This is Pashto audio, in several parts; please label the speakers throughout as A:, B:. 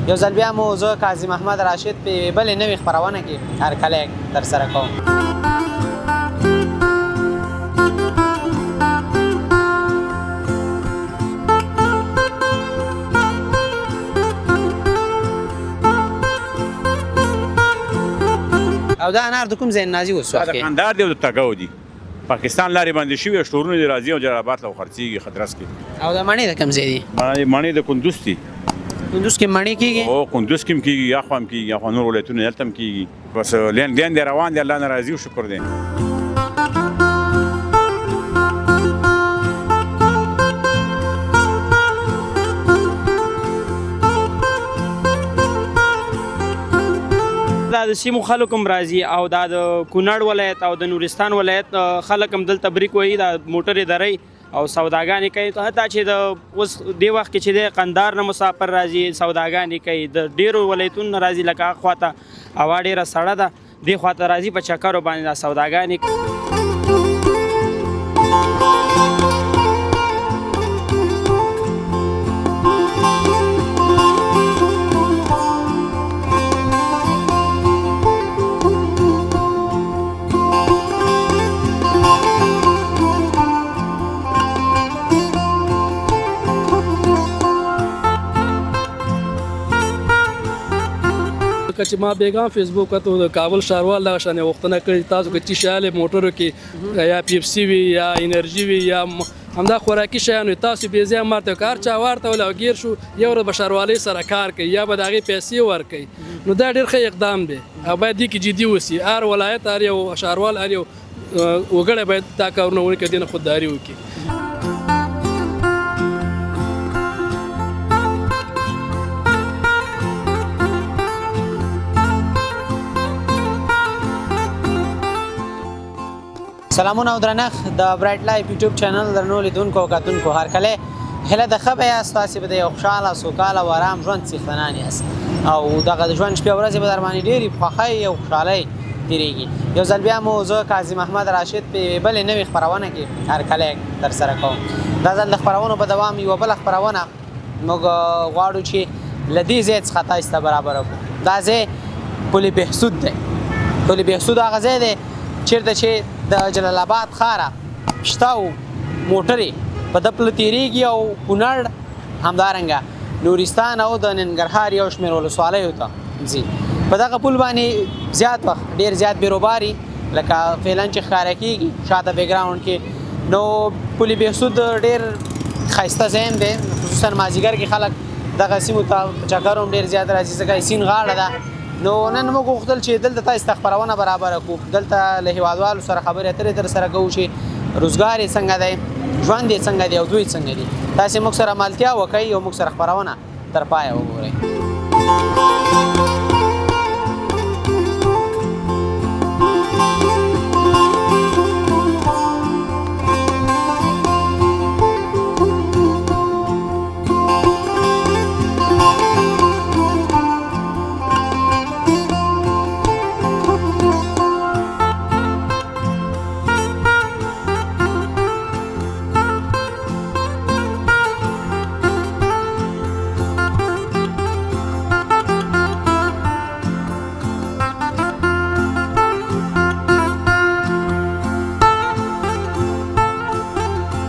A: یو ځل بیا مو زه قاضي محمد راشد په بلې نوې خپرونه کې هرکلی ترسره کوم. او دا انار د کوم ځای نازي اوس وخت کې؟
B: دا کندهار دی او د تګاو دي. پاکستان لارې باندې شوي شورونه دي راځي او جلال آباد ته خرڅېږي خدرس کې.
A: او د مڼې د کوم ځای دي؟
B: مڼې د کندوز دي.
A: کندوز کې مڼې کېږي؟
B: او کندوز کې هم کېږي، یا خوا هم کېږي، یا خوا نور ولایتونه دلته هم کېږي. بس لین دین دی روان دی، الله نه راضي او شکر دی.
C: دا د سیمو خلک هم راځي او دا د کونړ ولایت او د نورستان ولایت خلک هم دلته بریک وایي، دا موټرې درئ او سوداګانې کوي. حتی چې د اوس دې وخت کې چې د قندهار نه مسافر راځي سوداګانې کوي، د ډېرو ولایتونو نه راځي، لکه هغه خواته هوا ډېره سړه ده، دې خواته راځي په چکرو باندې دا سوداګانې.
D: چې ما بیګام فیسبوک ته د کابل ښاروال دغه شانې غوښتنه کړې تاسو که چې شیالې موټرو کې یا پیپسي وي یا انرژي وي یا همدا خوراکي شیان وي تاسو بې ځایه ماته کار چا واړتول او ګیر شو یو ورځ به ښاروالۍ سره کار کوي یا به د هغې پیسې ورکوي. نو دا ډېر ښه اقدام دی او باید دې کې جدي وسي. هر ولایت هر یو ښاروال هر یو وګړی باید دا کارونه وکړي، دې نه خودداري وکړي.
A: سلامونه او درنښت د برایټ لایف یوټیوب چینل درنو لیدونکو او کتونکو هرکلی هیله د ښه به یاست، تاسې به د یو خوشحاله سوکاله او ارام ژوند څښتنان یاست او دغه د ژوند شپې او ورځې به در باندې ډېرې خوښۍ او خوشحالۍ تېرېږي. یو ځل بیا مو زه قاضي محمد راشد په بلې نوې خپرونه کې هرکلی ترسره کوم. دا ځل د خپرونو په دوام یوه بله خپرونه موږ غواړو چې له دې ځای څخه تاسو ته برابره کړو. دا ځای پل بهسود دی. پل بهسود هغه ځای دی چیرته چې د جلال آباد ښاره شته موټرې په ده پله تېرېږي او کونړ همدارنګه نورستان او د ننګرهار یو شمېر ولسوالیو ته ځي. په دغه پل باندې زیات وخت ډېر زیات بیروباري لکه فعلا چې ښکاره کېږي شاته بیکګراونډ کې. نو پل بهسود ډېر ښایسته ځای هم دی، خصوصا مازدیګر کې خلک دغه سیمو ته په چکر هم ډېر زیات راځي ځکه سیند غاړه ده. نو نن موږ غوښتل چې دلته تاسو ته خپرونه برابره کړو، دلته له هیوادوالو سره خبرې اترې ترسره کوو چې روزګار یې څنګه دی، ژوند یې څنګه دی او دوی څنګه دي. تاسې موږ سره ملتیا وکړئ او موږ سره خپرونه تر پایه وګورئ.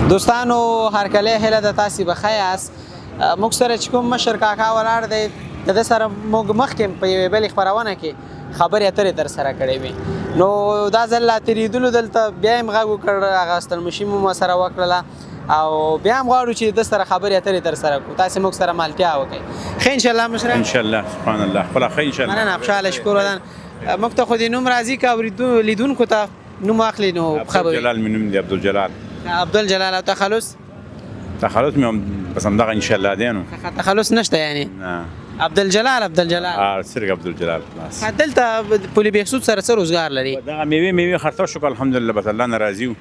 A: دوستانو هرکلی هیله ده تاسې به ښه یاست. موږ سره چې کوم مشر کاکا ولاړ دی د ده سره موږ مخکې په یوې بلې خپرونه کې خبرې اترې ترسره کړې وې. نو دا ځل لا تېرېدلو دلته بیا یې غږ وکړ، هغه ستړمشي مو سره وکړله او بیا هم غواړو چې د سره خبرې اترې ترسره کړو. تاسې موږ سره ملتیا وکړئ. ښه انشاءالله مشره؟
B: انشاءالله سبحان الله خپله ښه انشاءالله.
A: مننه، خوشحاله شکر ودان. موږ ته خو دې نوم راځي که لیدونکو ته نوم اخلي نو خبرې.
B: عبدالجلال مې نوم دی، عبدالجلال.
A: عبدالجلال. او تخلص؟
B: تخلص مې هم بس همدغه انشاءالله دی نو.
A: تخلص نشته یعنی؟
B: نه.
A: عبدالجلال.
B: صرف عبدالجلال خلاص.
A: دلته پل بهسود سره څه روزګار لري؟
B: دغه میوې خرڅه شکر الحمدلله، بس الله نه راضي و،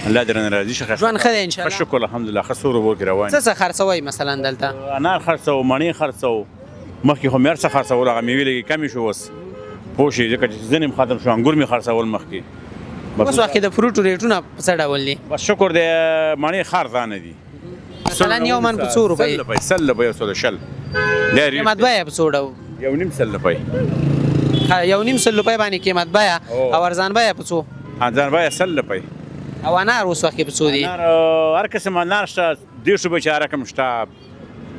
B: الله درنه راضي شه.
A: ژوند ښه دی انشاءالله؟
B: شکر الحمدلله، ښه سور وبور کې روان.
A: څه خرڅوئ مثلا دلته؟
B: انار خرڅو، مڼې خرڅو، مخکې خو مې هر څه خرڅول، هغه میوې لږې کمې شو اوس پوه شئ ځکه چې سیزن یې ختم شو. انګور مې خرڅول مخکې.
A: اوس وخت کې د فروټو ریټونه په څه ډول دي؟
B: بس شکر دی، مڼې ښه ارزانه دي.
A: مثلا یو من په څو روپۍ؟
B: 100 روپۍ 100 شل.
A: قیمت بیه په څو ډول
B: 1.5 روپۍ
A: 1.5 روپۍ باندې قیمت بیه او ارزان بیه په څو
B: ارزان بیه 100 روپۍ
A: او انار اوس وخت کې په څو دي
B: انار هر قسم انار شته 1.5 روپۍ چې رقم شته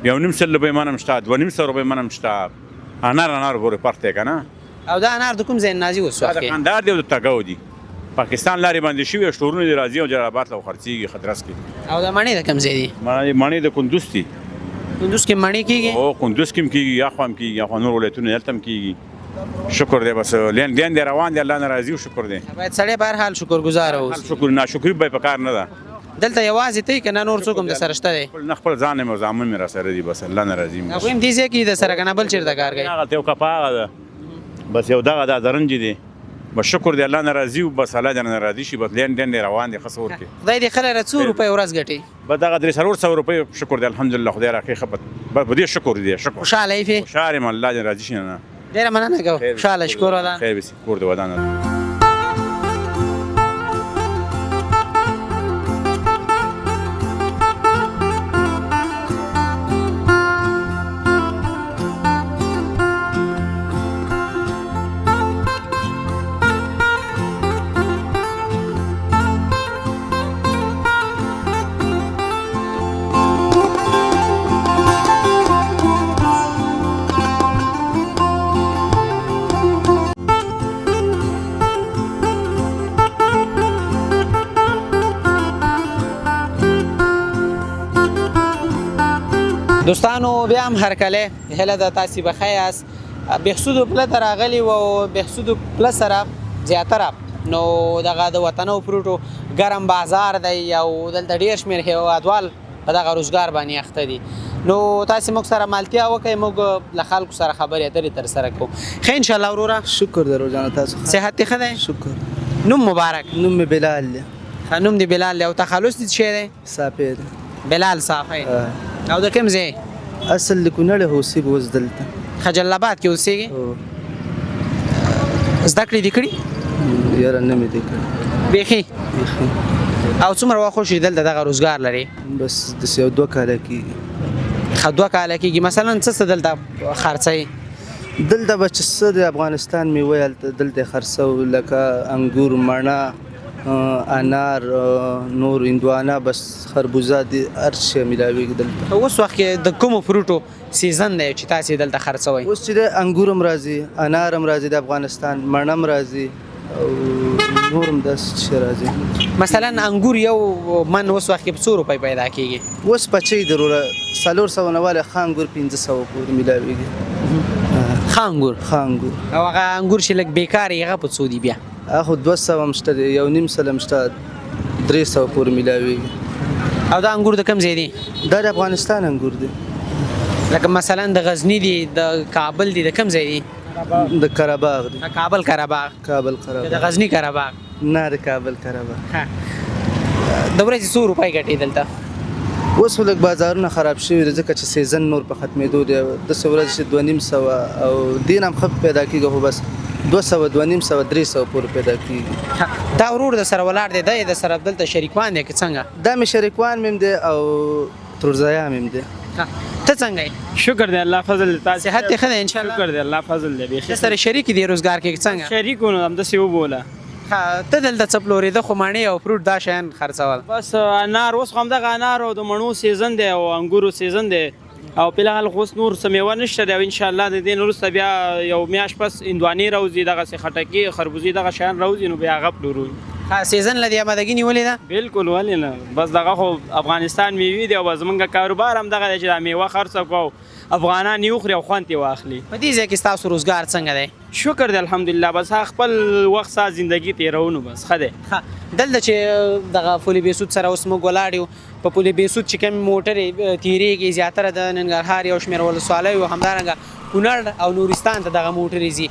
B: 1.5 روپۍ منم شته 2.5 روپۍ منم شته انار ګوره فرق دی که نه
A: او دا انار د کوم ځای نه راځي اوس وخت
B: دا
A: کې
B: کندهار دی او د تګاو دي پاکستان لارې باندې شوي شورونه دي راځي او جلال آباد ته خرڅېږي خدرس کې
A: او د مڼې د کوم ځای دي
B: مڼې د کندوز دي
A: کندوز کې مڼې کېږي
B: او کندوز کې هم کېږي یا خوا هم کېږي یا خوا نور ولایتونه دلته هم کېږي شکر دی بس لین دین دی روان دی الله نه راضي او شکر دی
A: باید سړی په هر حال شکرګزاره اوس
B: شکر ناشکري به په کار نه ده
A: دلته یوازې ته که نه نور څوک هم د سره شته دی
B: نه خپل ځان یم او زامن مې راسره دي بس الله نه راضي یم
A: هغوی هم دې ځای کې د سره که نه بل چېرته کار کوي
B: هغلته یو کپه هغه ده بس یو دغه دا درنجې دی بس شکر دی الله نه راضي بس الله جان نه راضي شي بس لین دین دی روان دی ښه څه ورکړي
A: خدای دې خلک څو روپۍ ورځ ګټي
B: بس دغه 300 روپۍ شکر دی الحمدلله خدای راکړي ښه بس په دې شکر دی شکر
A: خوشحاله یې پې
B: خوشحال یم الله جان راضي شي نه
A: ډېره مننه کوم خوشحاله شکر ودان
B: خیر بسي کور د ودان
A: دوستانو بیا هم هرکلی هیله ده تاسې به ښه یاست بهسودو پله ته راغلي وو او بهسودو پله سره زیاتره نو دغه د وطنو فروټو ګرم بازار دی او دلته ډېر شمېر هېوادوال په دغه روزګار باندې اخته دي نو تاسې موږ سره مالتیا وکړئ موږ له خلکو سره خبرې اترې ترسره کوو ښه انشاءالله وروره
E: شکر دی روزانه تاسو
A: صحت دې ښه دی
E: شکر
A: نوم مبارک
E: نوم مې بلال دی
A: ښه نوم دې بلال دی او تخلص دې څه شی دی
E: صافی دی
A: بلال صافی او د کوم ځای
E: اصل د کونړ هوسي به اوس دلته
A: خجل آباد کې اوسېږي زده کړې دې کړي
E: یاره نه مې دی کړی
A: بیخي او څومره وخت خوشي دلته دغه روزګار لري
E: بس داسې یو 2 کاله کېږي
A: ښه 2 کاله کېږي مثلا څه دلته خرڅوي
E: دلته به چې څه د افغانستان میوې هلته دلته خرڅو لکه انګور مڼه انار نور هندوانه بس خربوزه دي هر شی ملاویږي دلته
A: اوس وخت کې د کومو فروټو سیزن دی چې تاسې دلته خرڅوئ
E: اوس چې د انګور هم راځي انار هم راځي د افغانستان مڼه هم راځي او نور هم داسې شی راځي
A: مثلا انګور یو من اوس وخت کې په څو روپۍ پیدا کېږي
E: اوس پچی دروره 400 نواله ښه انګور 1500 پورې ملاویږي
A: ښه انګور
E: ښه انګور
A: او هغه انګور چې لږ بیکار هغه په څو دي بیا
E: اخو 200 هم شته دی 1.5 هم شته 300 پورې ملاویږي
A: او دا انګور د کوم ځای دي
E: دا د افغانستان انګور دی
A: لکه مثلا د غزني دي د کابل دي د کوم ځای دي
E: د قرهباغ دی
A: کابل قرهباغ
E: کابل
A: د
E: قرهباغ
A: غزني قرهباغ
E: نه د کابل قرهباغ
A: د ورځې څو روپۍ ګټې دلته
E: اوس خو لږ بازارونه خراب شوي دي ځکه چې سیزن نور په ختمېدو دی داسې ورځ چې 2.5 او دین هم ښه پیدا کېږي خو بس 200 2.5 300 پورې پیدا کېږي
A: دا ورور د سره ولاړ دی دی د سره دلته شریکوان دی که څنګه
E: دا مې شریکوان مې دی او ترزایا مې دی
A: ته څنګه یې
C: شکر دی الله فضل دی تاسو
A: صحت دې ښه دی انشاءالله
C: شکر دی الله فضل دی بیخي
A: د سره شریک دی روزګار کې څنګه
C: شریکونو همداسې وبوله
A: ته دلته څه پلورېده خو مڼې او فروټ دا شیان خرڅول
C: بس انار اوس خو همدغه انار او د مڼو سیزن دی او انګورو سیزن دی او په الحال خو اوس نور څه میوه نشته دی او انشاءالله د دې نه وروسته بیا یو میاشت پس هندوانې راوځي دغسې خټکي خربوزي دغه شیان راوځي نو بیا هغه پلورو
A: سیزن له دې آمادګي نیولې ده
C: بالکل ولې نه بس دغه خو افغانستان میوې دی او بس زمونږ کاروبار هم دغه دی چې دا میوه خرڅه کړو افغانان یې وخوري او خوند یې واخلي
A: په دې ځای کې ستاسو روزګار څنګه دی
C: شکر دی الحمدلله بس خپل وخت سات زندگی تیرونو بس ښه دی
A: دلته چې دغه پل بیسود سره اوس موږ ولاړ یو په پل بیسود چې کوم موټرې تیریږي زیاتره د ننګرهار یو شمېر ولسوالیو همدارنګه کونړ او نورستان ته دغه موټرې ځي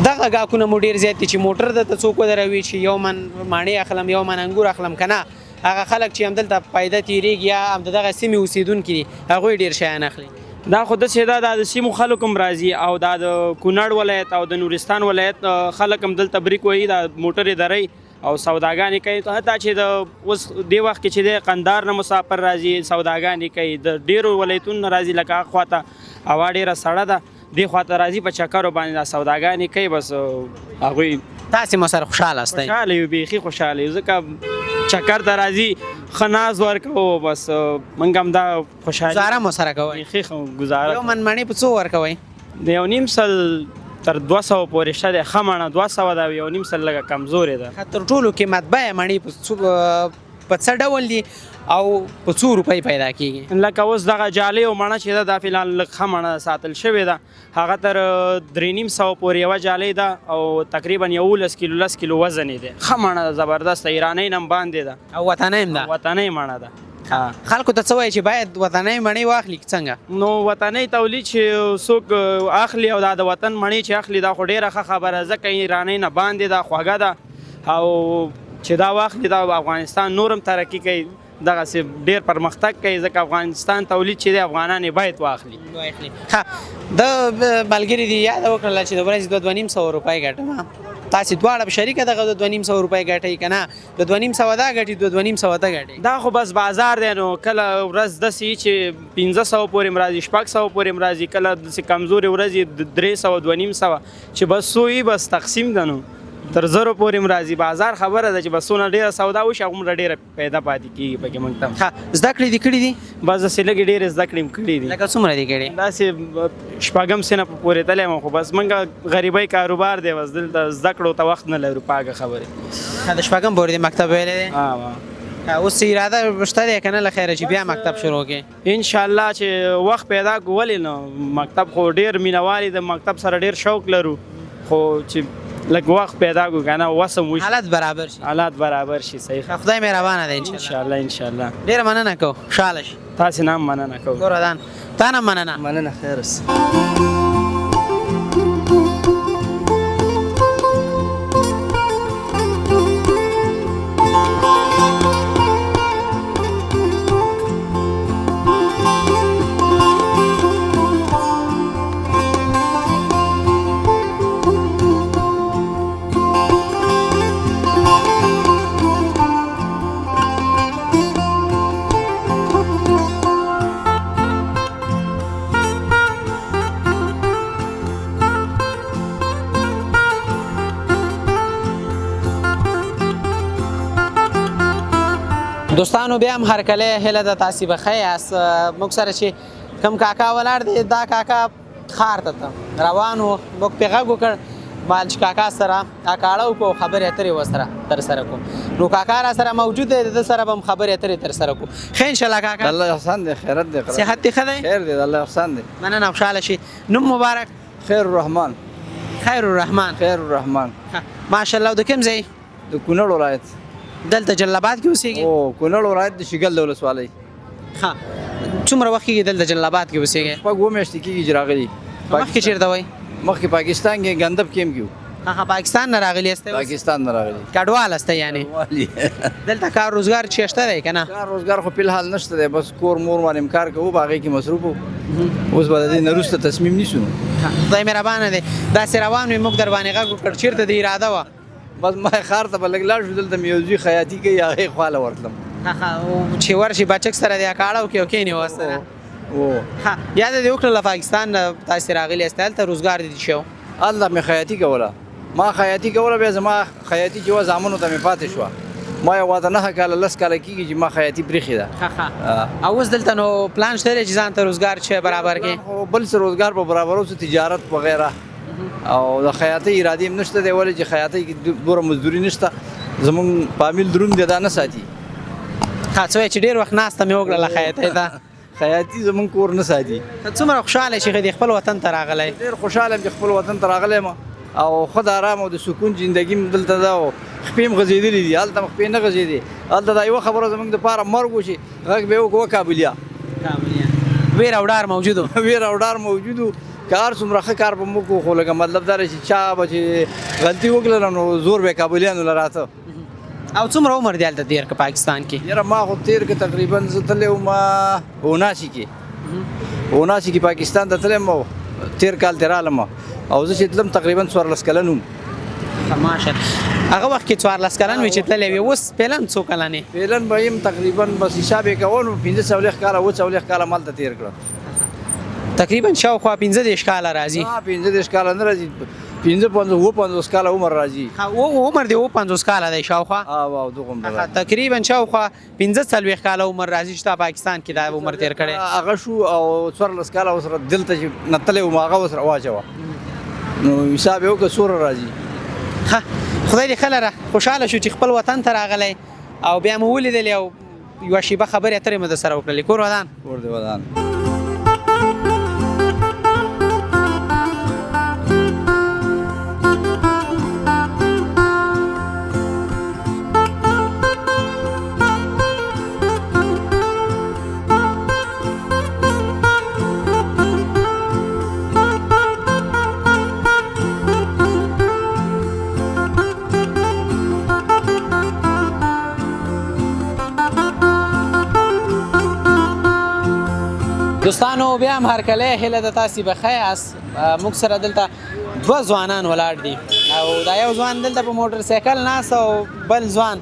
A: دغه ګاکونه مو ډېر زیات دي چې موټر درته څوک ودروي چې یو من مڼې اخلم یو من انګور اخلم که نه هغه خلک چې همدلته پیدا تیریږي یا هم د دغه سیمې اوسېدونکي دي هغوی ډېر شیان اخلي
C: دا خو داسې دا د سیمو خلک هم راځي او دا د کونړ ولایت او د نورستان ولایت خلک هم دلته بریک وهي دا موټرې درئ او سوداګانې کوي حتی چې د اوس دې وخت کې چې د قندهار نه مسافر راځي سوداګانې کوي د ډېرو ولایتونو نه راځي لکه هغه خواته هوا ډېره سړه ده دې خواته راځي په چکرو باندې دا سوداګانې کوي بس هغوی
A: تاسې مو سره خوشحاله استئ
C: خوشحاله یو بیخي خوشحاله یو ځکه چکر ته راځي ښه ناز ورکوو بس موږ هم دا خوشحالي
A: گزاره مو سره کوئ
C: بیخي ښه ګزاره
A: یو من مڼې په څو ورکوئ
C: د 1.5 سل تر 200 پورې شته دی ښه مڼه 200 ده 1.5 سل لږه کمزورې ده
A: تر ټولو قیمت بیه مڼې په څه ډول دي او په څو روپۍ پیدا کیږي
C: لکه اوس دغه جالۍ او مڼه چې ده دا فلحال لږ ښه مڼه ساتل شوې ده هغه تر 3.5 پورې یوه جالۍ ده او تقریبا 11 کیلو 10 کیلو وزن یې دی ښه مڼه ده زبردست ایرانۍ نه هم باندې ده
A: او وطنۍ هم ده
C: وطنۍ مڼه ده
A: خلکو ته څه وایي چې باید وطنۍ مڼې واخلي که څنګه
C: نو وطنۍ تولید چې څوک اخلي او دا د وطن مڼې چې اخلي دا خو ډېره ښه خبره ځکه ایرانۍ نه باندې ده خوږه ده او چې دا واخلي دا افغانستان نورم ترقي کوي دغسې ډېر پرمختګ کوي ځکه افغانستان تولید چې دی افغانان یې باید واخلي
A: ښه د ملګري دي یاد وکړله چې د ورځې 2.5 روپۍ ګټم تاسې دواړه په شریکه دغه 2.5 روپۍ ګټئ که نه 2.5 دا ګټي 2.5 ته ګټئ
C: دا خو بس بازار دی نو کله ورځ داسې چې 1500 پورې م راځي 600 پورې م راځي کله داسې کمزورې ورځې 300 2.5 چې بس څو وي بس تقسیم ده نو تر 0 پورې م راځي بازار خبره ده چې بس څونه ډېره سودا وشي هغومره ډېره پیدا پاتې کېږي پکې موږ ته
A: ښه زده کړې دې کړي دي
C: بس داسې لږې ډېرې زده کړې م کړي دي
A: لکه څومره دې کړي
C: داسې شپږم صنف پورې تللی یم خو بس موږ غریبۍ کاروبار دی بس دلته زده کړو ته وخت نه لرو پاکه خبرې
A: د شپږم پورې دې مکتب ویلی دی اوس اراده شته دی که نه له خیره چې بیا مکتب شروع کړې
C: انشاءالله چې وخت پیدا کړو ولې نه مکتب خو ډېر مینهوال د مکتب سره ډېر شوق لرو خو چې لږ وخت پیدا کړو که نه وسم وشي
A: حالت برابر شي
C: حالات برابر شي صحیح
A: خدای مهربانه دی
C: انشاءالله انشاءالله
A: ډېره مننه کوو خوشحاله شي
C: تاسې نه هم مننه کوو
A: ګوره تا نه مننه
E: مننه خیر است
A: دوستانو بیا هم هرکلی هیله ده تاسې به ښه یاست موږ سره چې کوم کاکا ولاړ دی دا کاکا ښار ته روان و موږ پرې غږ وکړ چې کاکا سره اکاړه وکړو خبرې اترې ورسره ترسره کړو نو کاکا را سره موجود دی د ده سره به هم خبرې اترې ترسره کړو ښه انشاءالله کاکا
E: الله احسان دی خیرت دی
A: صحت دې ښه دی
E: خیر دی الله احسان دی
A: مننه خوشحاله شي نوم مبارک
E: خیر الرحمن
A: خیر الرحمن
E: خیر الرحمن
A: ماشاءالله د کوم ځای
E: د کونړ ولایت
A: دلته جلال آباد کې اوسېږي
E: او کونړ ولایت د شګل د ولسوالۍ
A: ښه څومره وخت کېږي دلته جلال آباد کې اوسېږي
E: شپږ اووه میاشتې کېږي چې راغلي
A: مخکې چېرته وئ
E: مخکې پاکستان کې ګندب کې هم کېو
A: پاکستان نه راغلي یاستئ
E: پاکستان نه راغلي
A: کډوال هستئ یعنې دلته کار روزګار چې شته دی که نه
E: کار روزګار خو فلحال نشته دی بس کور مور باندې کار کوو په هغې کې مصروف وو اوس به د دې نه وروسته تصمیم نیسو
A: خدای مهربانه دی داسې روان وي موږ در باندې غږ وکړ چېرته د اراده وه
E: بس ما ښار ته به لږ لاړ شو دلته مې یو زوی خیاطي کوي هغې خواله ورتلم
A: چې ورشي بچک سره دې اکاړه وکړي او کښېني ورسره یاده دې وکړله پاکستان نه تاسې راغلي یاست هلته روزګار دې شو
E: هلته مې خیاطي کوله ما خیاطي کوله بیا زما خیاطي چې وه زامنو ته مې پاتې شوه ما یو واده 9 کاله 10 کاله کېږي چې ما خیاطي پرېښې ده
A: او اوس دلته نو پلان شته دی چې ځان ته روزګار چې برابر کړې
E: بل څه روزګار په برابرو څه تجارت وغیره او د خیاطۍ ارادې هم نشته دی ولې چې خیاطۍ کې دومره مزدوري نشته زمونږ فامیل دروند دی دا نه ساتي
A: ښه څه وایي چې ډېر وخت ناسته مې وکړله خیاطۍ ته
E: خیاطي زمونږ کور نه ساتي
A: څومره خوشحاله چې د خپل وطن ته راغلی
E: ډېر خوشحاله یم چې خپل وطن ته راغلی یم او ښه د ارام او د سکون زندګي م دلته ده او خپې م غځېدلې دي هلته م خپې نه غځېدې هلته دا یوه خبره زمونږ دپاره مرګ وشي غږ به یې وکړو کابلیا
A: ویر او ډار موجود و
E: ویر او ډار موجود و که هر څومره ښه کار به موږ وکړو خو لکه مطلب دا دی چې چا به چې غلطي وکړله نو زور به یې کابلیانو له راته
A: او څومره عمر دی هلته تېر که پاکستان کې
E: یاره ما خو تېر که تقریبا زه تللی وم 79 کې 79 کې پاکستان ته تللی یم تېر کال ترې رالم او زه چې تلم تقریبا 14 کلن وم
A: ماشاءالله. هغه وخت کې 14 کلن وي چې تللی وي، اوس فعلا څو کلن یې؟
F: فعلا به یم تقریبا بس حساب یې کوو نو 15 کاله 40 کاله مالته تېر کړه.
A: تقریبا شاوخوا 15 کاله راځي.
F: 15 کاله نه راځي، 55 کاله عمر راځي.
A: عمر دی 50 کاله دی شاوخوا.
F: او دغه
A: تقریبا شاوخوا 15 کاله عمر راځي چې پاکستان کې دا عمر تیر کړي.
F: هغه شو او 14 کاله وسره دلته چې نتلې و هغه وسره واچوه نو حساب یو که سور راځي.
A: خدای دې خلره خوشاله شو چې خپل وطن ته راغلی او بیا مو ولیدلې او یوه شیبه خبرې اترې مو در سره وکړلې. کور ودان؟
F: کور دې ودان.
A: دوستانو بیا هم هرکلی هیله د تاسې به ښه یاست. موږ سره دلته 2 ځوانان ولاړ دي او دا یو ځوان دلته په موټر سایکل ناست او بل ځوان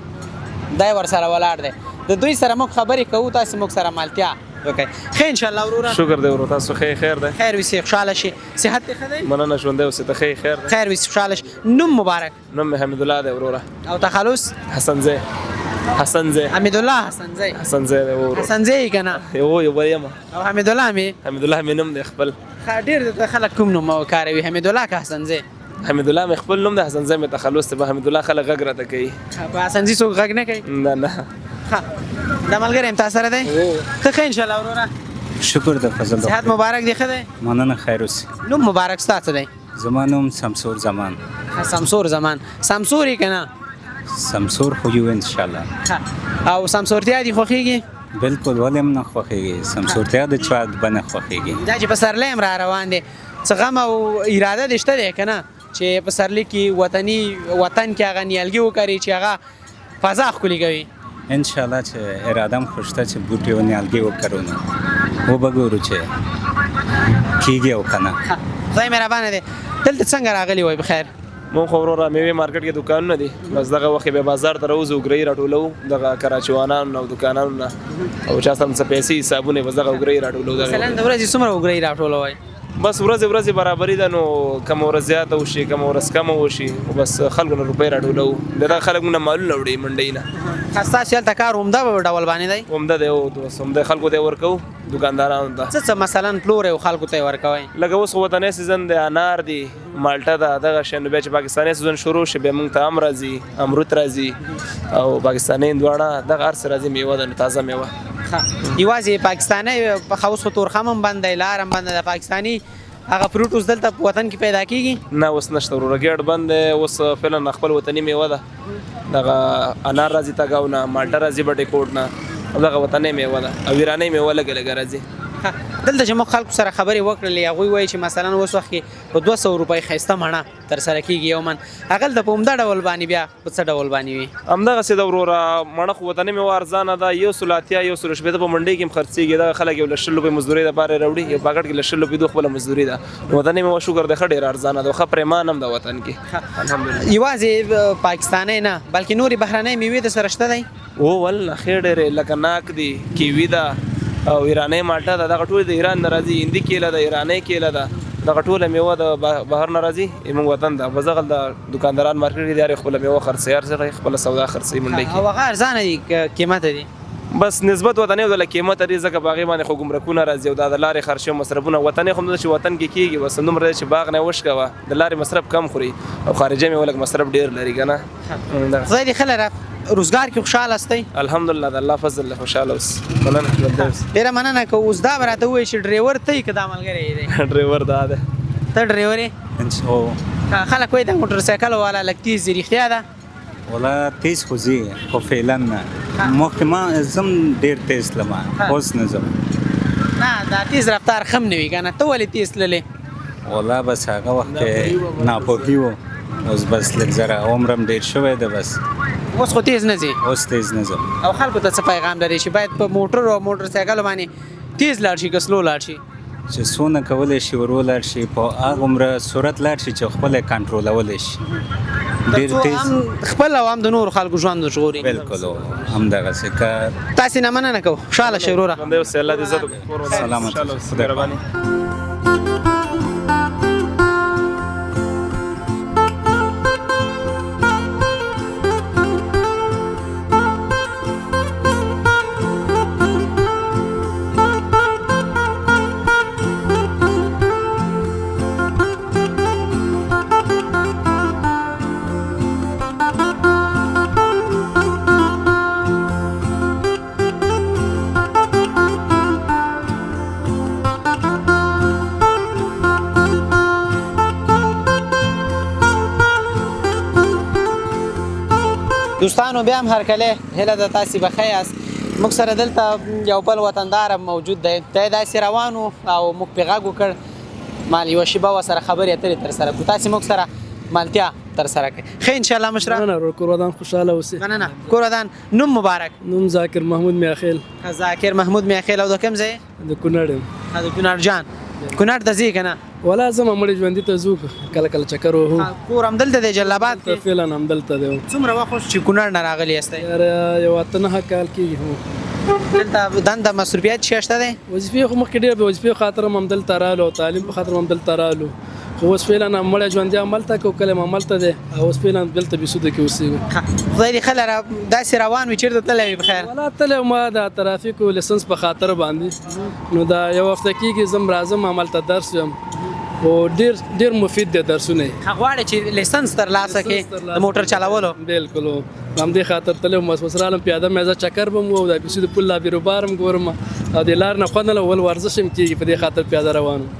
A: دی ورسره ولاړ دی. د دوی سره موږ خبرې کوو، تاسې موږ سره ملتیا وکړئ. ښه انشاءالله وروره.
G: شکر دی ورو، تاسو ښه خیر دی؟
A: خیر وي، خوشحاله شي، صحت دې ښه دی؟
G: مننه، ژوندی اوسې، ته ښه خیر دی؟
A: خیر وي، خوشحاله شي. نوم مبارک؟
G: نوم مې حمیدالله دی وروره.
A: او تخلص؟
G: حسنزی. حسنزی.
A: حمیدالله حسنزی.
G: حسنزی دی ورو.
A: حسنزی که نه؟
G: یو یم.
A: او حمیدالله مې؟
G: حمیدالله مې نوم دی خپل.
A: ډېر د خلک کوم نوم کاروي، حمیدالله که حسنزی؟
G: حمیدالله مې خپل نوم دی، حسنزی مې تخلص دی. په حمیدالله خلک غږ راته کوي.
A: په حسنزی څوک غږ نه کوي؟
G: نه.
A: دا ملګری یم تا سره دی؟ ښه انشاءالله وروره.
H: شکر د فضل.
A: صحت مبارک دی؟ ښه دی؟
H: مننه، خیر اوسې.
A: نوم مبارک ستا څه دی؟
H: زما نوم سمسور زمان.
A: سمسور زمان. سمسور یې که نه؟
H: سمسور خو یو انشاءالله.
A: او سمسورتیا دې خوښېږي؟
H: بالکل، ولې هم نه خوښېږي. سمسورتیا د چا به نه خوښېږي.
A: دا چې په سرلی هم را روان دی، څه غم او اراده دې شته دی که نه چې په سرلی کې وطن کې هغه نیالګي وکري چې هغه فضا ښکلي کوي؟
H: انشاءالله چې اراده م خو شته چې بوټي او نیالګي وکرو نو وبګورو چې کېږي او که نه.
A: خدای مهربانه دی. دلته څنګه راغلي وای بخیر؟
G: مونږ خو وروره میوې مارکیټ کې دکانونه دي، بس دغه وخت به بازار ته راوځو، اوګرۍ راټولوو دغه کراچوانانو نه او دوکانانو نه، او چا سره څه پیسې حسابونه بس دغه اوګرۍ راټولوو.
A: مثلا د ورځې څومره اوګرۍ راټولوئ؟
G: بس ورځې برابري ده، نو کم ورځ زیاته وشي کم ورځ کمه وشي، بس خلکو نه روپۍ راټولوو. دغه خلک مونږ نه مالونه وړي منډۍ نه.
A: ستاسو هلته کار عمده په ډول باندې دی؟
G: عمده دی، اوس عمده خلکو ته ورکوو، دکاندارانو ته.
A: څه مثلا پلور او خلکو ته ورکوئ؟
G: لکه اوس خو وطني سیزن دی، انار دی، مالټه ده، دغه شیان. بیا چې پاکستاني سیزن شروع شي بیا مونږ ته ام راځي، امرود راځي او پاکستاني هندواڼه، دغه هر څه راځي، میوه ده، تازه میوه.
A: یوازې پاکستاني په اوس خو تورخم هم بند دی، لار هم بند ده. پاکستاني هغه فروټ اوس دلته په وطن کې پیدا کیږي؟
G: نه اوس نشته وروره، ګیټ بند دی اوس. فعلا خپل وطني میوه ده، دغه انار راځي تګاو نه، مالټه راځي بټې کوټ نه، دغه وطني میوه ده او ایراني میوه لږه راځي.
A: دلته چې موږ خلکو سره خبرې وکړلې، هغوی وایي چې مثلا اوس وخت کې په 200 روپۍ ښایسته مڼه ترسره کېږي یو من. هغه دلته په عمده ډول باندې بیا په څه ډول باندې وي؟
G: همدغسې ده وروره، مڼه خو وطني میوه ارزانه ده، 180 180 په منډۍ کې هم خرڅېږي. دغه خلک یو له 100 روپۍ مزدورۍ دپاره راوړي، یو پاکټ کې له 100 روپۍ دوی خپله مزدوري ده. وطني میوه شکر دی ښه ډېره ارزانه ده، ښه پریمان هم ده وطن کې الحمدلله.
A: یوازې پاکستاني نه بلکې نورې بهرنۍ میوې د سره شته دی؟
G: والله ښې ډېرې، لکه ناک دی، کیوي ده او ایرانی مالټه ده، دغه ټول د ایران نه راځي. هندي کیله ده، ایرانی کیله ده، دغه ټوله میوه د بهر نه راځي، زموږ وطن ده. بس دغه د دکانداران مارکیټ کې دی، خپله میوه خرڅوي، هر څه خپله سودا خرڅوي منډۍ کې.
A: او هغه ارزانه دي قیمته دي؟
G: بس نسبت وطني او د قیمت لري، ځکه په هغې باندې خو ګمرکونه راځي او دا د لارې خرچې او مصرفونه. وطني خو چې وطن کې کېږي بس دومره دی چې باغ نه وشکوه، د لارې مصرف کم خوري او خارجي میوه لږ مصرف ډېر لري که نه.
A: خدای دې ښه لره. روزګار کې خوشحاله استئ؟
G: الحمدلله د الله فضل له خوشحاله اوس. مننه،
A: ډېره مننه. که اوس دا به راته ووایي چې ډریور ته یې که دا ملګری یې دی؟
G: ډریور دا ده.
A: ته ډریور یې؟ خلک وایي دا موټر سایکل والا لږ تیز دی، رښتیا ده؟
H: ولا تیز خو ځي خو فعلا نه. مخکې ما زم ډېر تیز تلم، اوس نه ځم.
A: نه دا تیز رفتار خم نه وي که نه؟ ته ولې تیز تللې؟
H: ولا بس هغه وخت کې ناپوهي و، اوس بس لږ ذره عمرم ډېر شوی دی، بس
A: اوس خو تیز نه ځي؟
H: اوس تیز نه ځم.
A: او خلکو ته څه پیغام لري چې باید په موټر او موټر سایکل باندې تیز لاړ شي که سلو لاړ شي؟
H: چې څونه کولی شي ور ولاړ شي، په هغومره سرعت لاړ شي چې خپله یې کنټرولولی شي. ډېر
A: ترڅو
H: تیز
A: هم خپل او هم د نور خلکو ژوند وژغوري.
H: بالکل همدغسې که
A: تاسې نه مننه کوو. خوشحاله شئ وروره.
G: باندې اوس الله دې عزت وکړي.
H: سلامت خدای
G: مهرباني.
A: دوستانو بیا هم هرکلی هیله ده تاسې به ښه یاست. موږ سره دلته یو بل وطندار موجود دی. دی داسې روان و او موږ پرې غږ وکړ مال یوه شېبه ورسره خبرې اترې ترسره کړو. تاسې موږ سره ملتیا ترسره کړئ. ښه انشاءالله مشره.
D: مننه کور ودان خوشحاله اوسئ.
A: مننه. کور ودان نوم مبارک.
D: نوم ذاکر محمود میاخیل.
A: ذاکر محمود میاخیل. او د کوم ځای؟
D: د کونړ یم.
A: د کونړ جان. کونړ ته ځې که نه؟
D: ولا زما مړی ژوندي ته ځو کله کله چکر وهو.
A: کور همدلته دی جلاباد کې؟
D: فعلا همدلته دی.
A: څومره وخت اوس چې کونړ نه راغلي یاستئ؟
D: یاره یو 8 کال کېږي.
A: دلته دنده مصروفیت شته دی؟
D: وظیفې خو مخکې ډېر به وظیفې خاطر هم همدلته رالو او تعلیم په خاطر هم همدلته رالو. خو اوس فعلا مړی ژوندي هملته که کله هم هملته دی او اوس فعلا دلته بېسوده کې اوسېږو.
A: خدای دې ښه لره. داسې روان وي چېرته تللی وي بخیر؟
D: ولا تللی ما د ترافیکو لیسنس په خاطر باندې نو دا یو هفته کېږي زم راځم هملته درس یم خو ډېر مفید دی درسونه یې.
A: غواړې چې لیسنس ترلاسه کړې د موټر چلولو؟
D: بالکل همدې خاطر تللی وم. اوس رالم پیاده مې زه چکر به م و د پیسو د پل لا بیروبار هم ګورم او د لار نه خوند نه ول ورزش هم کېږي په دې خاطر پیاده روان وم.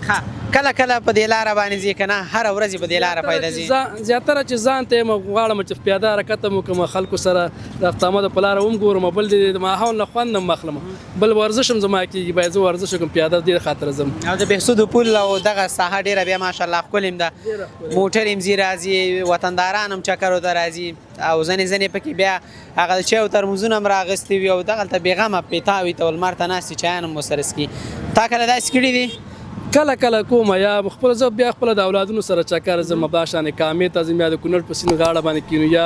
A: کله کله په دې لاره باندې ځې که نه هره ورځ په دې لاره پیدا ځې؟
D: زیاتره چې ځان ته یم غواړم چې پیاده حرکت هم وکړم خلکو سره د افتامده په لاره هم ګورم بل د ماحول نه خوند هم اخلم بل ورزش هم زما کېږي باید زه ورزش وکړم پیاده دې خاطر ځم.
A: او د بهسودو پل او دغه ساحه ډېره بیا ماشاءالله ښکلې هم ده. موټر هم ځي راځي وطنداران هم چکرو ته راځي او ځینې پکې بیا هغه د چایو ترموزونه هم راغستې وي او دغلته بېغمه پیتاوي ته ولمر ته ناستې چایان هم ورسره څکي. تا کله داسې کړي دي؟
D: کله کله کوم یا خپل زه بیا خپل د اولادونو سره چکر ځم دا شانې کامې ته ځم یا د کونړ په سیند غاړه باندې کینو یا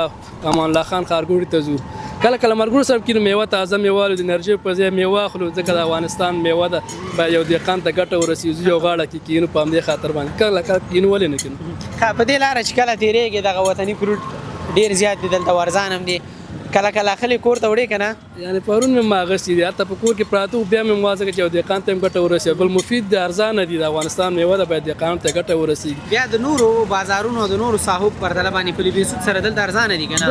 D: امان الله خان ښارګوټي ته ځو. کله کله مرګونو سره کینو میوه تازه میوه د انرژي په ځای میوه اخلو ځکه د افغانستان میوه ده باید یو دهقان ته ګټه ورسېږي یو غاړه کې کینو په همدې خاطر باندې کله کله کینو ولې نه کینو.
A: په دې لاره چې کله تېرېږي دغه وطني فروټ ډېر زیات دي دلته ورځان هم دي کله کله اخلي کور ته وړې که نه؟
D: یعنې پرون مې ما اخیستي دي هلته په کور کې پراته وو بیا مې موازه کړه چې یو دهقان ته هم ګټه ورسېږي بل مفید دي ارزانه دي د افغانستان میوه ده باید دهقانانو ته ګټه ورسېږي.
A: بیا د نورو بازارونو او د نورو ساحو په پرتله باندې پلي بهسود سره دلته ارزانه دي که نه؟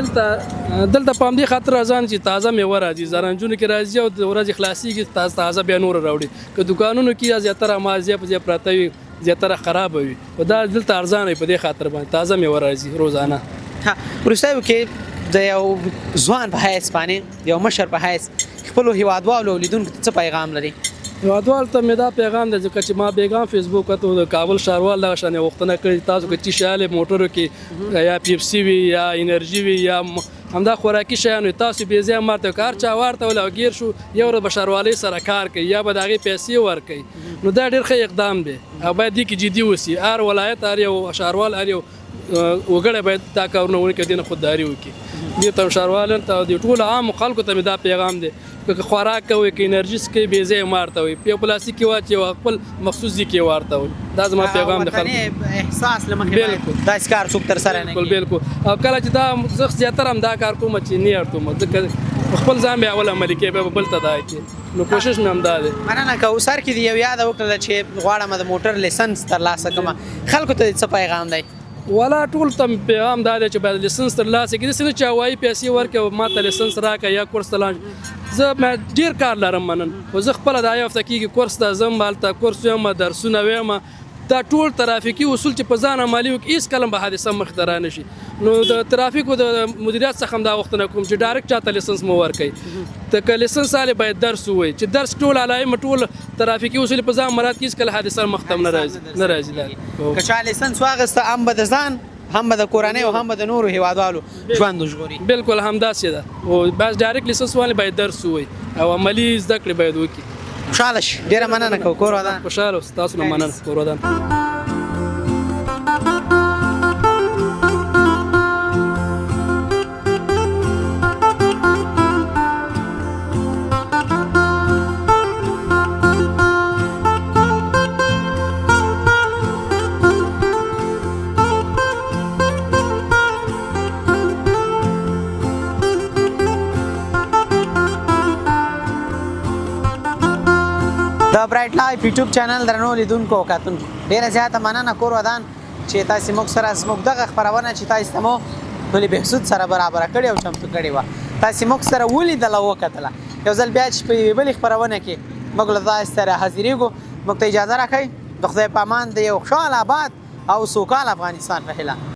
D: دلته په همدې خاطر ارزانه چې تازه میوه راځي زرنجونو کې راځي او د ورځې خلاصېږي تازه بیا نور راوړي که دوکانونو کې زیاتره مازیه په ځای پراته وي زیاتره خرابه وي خو دا دلته ارزانه وي په دې خاطر باندې تازه میوه راځي روزانه.
A: وروستیو کې د یو ځوان په حیث باندې یو مشر په حیث خپلو هیوادوالو او لیدونکو ته څه پیغام لري؟
D: هیوادوالو ته مې دا پیغام دی ځکه چې ما بیګام فیسبوک ته د کابل ښاروال دغه شانې غوښتنه کړې تاسو که چې شیالې موټرو کې یا پیپسي وي یا انرژي وي یا همدا خوراکي شیان وي تاسو بې ځایه مارته که هر چا واړتول او ګیر شو یو ورځ به ښاروالۍ سره کار کوي یا به د هغې پیسې ورکوي نو دا ډېر ښه اقدام دی او باید دې کې جدي اوسي هر ولایت هر یو ښاروال هر یو وګړی باید دا کارونه وکړي دې نه خودداري وکړي. دې ته ښاروالانو ته د ټولو عامو خلکو ته مې دا پیغام دی که خوراک کوئ که انرژي څکئ بې ځایه مه اړتوئ په پلاستیک کې واچوئ او خپل مخصوص ځای کې واړتوئ دا زما پیغام دی خلکو.
A: احساس له مخې
D: بالکل
A: داسې کار څوک ترسره نه کوي.
D: بالکل او کله چې دا زه زیاتره هم دا کار کوم چې نه اړتوم ځکه خپل ځان بیا اول عملي کوي بیا بل ته دا کوي نو کوشش مې هم دا دی.
A: مننه که سر کې دې یو یاده وکړله چې غواړم د موټر لیسنس ترلاسه کړم خلکو ته څه پیغام دی؟
D: ولا ټول ته پیغام دا دی چې باید لیسنس ترلاسه کړي داسې نه چې هوایي پیسې ورکړي او ما ته لیسنس راکړه یا کورس ته لاړ زه ډېر کار لرم منن خو زه خپله دا یو هفته کېږي کورس ته ځم هلته کورس ویم درسونه ویم دا ټول ترافیکي اصول چې په ځان عملي وکړي هېڅ کله به حادثه مخې ته رانه شي. نو د ترافیکو د مدیریت څخه هم دا غوښتنه کوم چې ډایرکټ چاته لیسنس مو ورکوي ته که لیسنس والې باید درس ووایي چې درس ټول علایم ټول ترافیکي اصول په ځان مراعات کړي هېڅ کله حادثه مخې ته نه راځي.
A: که چا لیسنس واخیسته هم به د ځان هم به د کورنۍ او هم به د نورو هیوادوالو ژوند وژغوري.
D: بالکل همداسې ده او بس ډایرکټ لیسنس والې باید درس ووایي او عملي زده کړې باید وکړي.
A: خوشحاله شي ډېره مننه کوو کور ودان.
D: خوشحاله اوسه تاسو نه مننه کور ودان.
A: د برایټ لایف یوټیوب چینل درنو لیدونکو او کتونکو ډیره زیاته مننه کور ودان چې تاسو موږ سره زموږ دغه خبرونه چې تاسو ته مو ولې بهسود سره برابر کړی او چمتو کړی و تاسو موږ سره ولیدل او وکتل یو ځل بیا چې په بلې خبرونه کې موږ له تاسو سره حاضرېږو موږ ته اجازه راکړئ د خدای په امان د یو خوشحال آباد او سوکال افغانستان په هیله